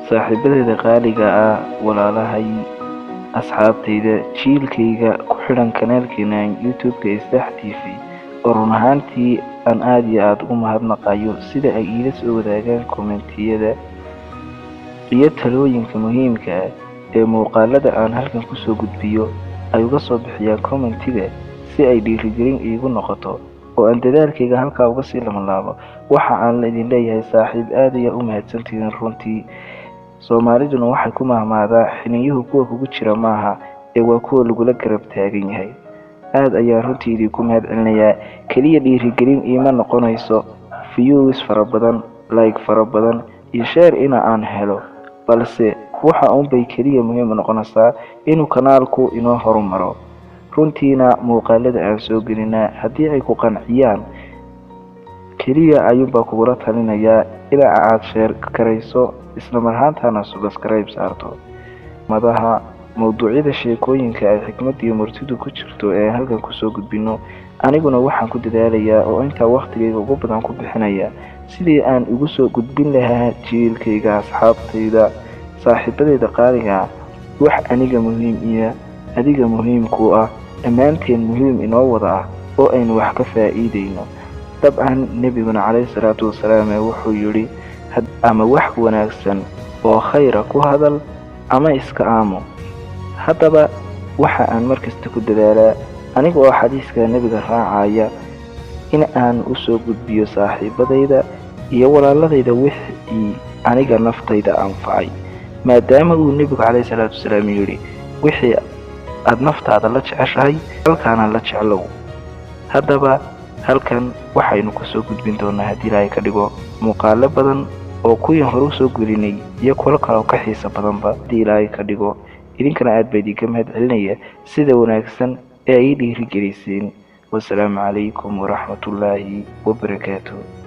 saaxiibadeyda qaaliga ah, walaalahay, asxaabteyda, jiilkayga ku xidhan kanaalkeena YouTube-ka Istaax TV, oo run ahaantii aan aad iyo aad ugu mahadnaqayo sida ay iila soo wadaagaan kommentiyada iyo talooyinka muhiimka ah ee muuqaalada aan halkan kusoo gudbiyo ay uga soo bixiyaan kommentiga si ay dhiirigelin iigu noqoto oo aan dadaalkayga halkaa uga sii labanlaabo. Waxa aan idin leeyahay saaxiib aad ayaa u mahadsantihiin runtii. Soomaaliduna waxay ku mahmaadaa xininyuhu kuwa kugu jira maaha ee waa kuwa lagula garab taagan yahay. aad ayaa runtii idinku mahadcelinayaa. Keliya dhiirigelin iima noqonayso views fara badan, like fara badan iyo share aan helo, balse waxa unbay keliya muhiim noqonaysaa inuu kanaalku inoo horumaro. runtiina muuqaalada aan soo gelinaa haddii ay ku qanciyaan, keliya ayuunbaa kugula talinayaa ilaa aad share karayso isla marhaantana subscribe saarto. madaha mawduucyada sheekooyinka ay xikmad iyo murtidu ku jirto ee halkan kusoo gudbino, aniguna waxaan ku dadaalayaa oo intaa waqtigayga ugu badan ku bixinaya sidii aan ugu soo gudbin lahaa jiilkayga, asxaabtayda, saaxiibadeyda qaaliga wax aniga muhiim iyo adiga muhiim ku ah, dhammaanteen muhiim inoo wada ah oo aynu wax ka faa'iideyno. dabcan nebiguna calayhi salaatu wasalaam wuxuu yidhi ama wax wanaagsan oo khayra ku hadal ama iska aamo. haddaba waxa aan markasta ku dadaalaa aniga oo xadiiska nebiga raacaya in aan u soo gudbiyo saaxiibadayda iyo walaaladayda wixii aniga naftayda anfacay, maadaama uu nebigu calayhi salaatu wasalaam yidhi wixii aad naftaada la jeceshahay halkaana la jeclow. haddaba halkan waxaynu kusoo gudbin doonaa haddii ilaahay ka dhigo muuqaalo badan oo kuwii hore usoo gelinay iyo kuwo kale oo ka xiiso badanba haddii ilaahay ka dhigo. idinkana aad baa idinka mahadcelinaya sida wanaagsan ee ay dhiirigeliseen. wasalaamu calaykum waraxmatullaahi wabarakaatuh.